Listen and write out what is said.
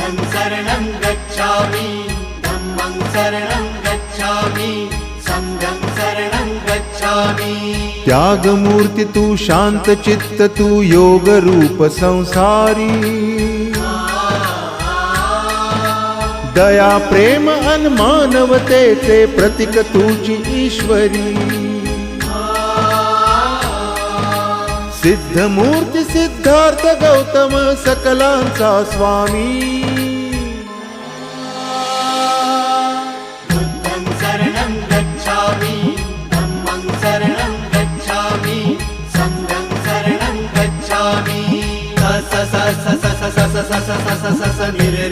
बुद्धं शरणं गच्छामि धम्मं शरणं गच्छामि संघं शरणं गच्छामि। त्याग मूर्ति तू शांत चित्त तू योग रूप संसारी दया प्रेम अन मानवतेचे प्रतीक तुझी ईश्वरी सिद्ध मूर्ति सिद्धार्थ गौतम सकलांचा स्वामी बुद्धं शरणं गच्छामि धम्मं शरणं गच्छामि संघं शरणं गच्छामि। स स स स स स स स स स स स नि रे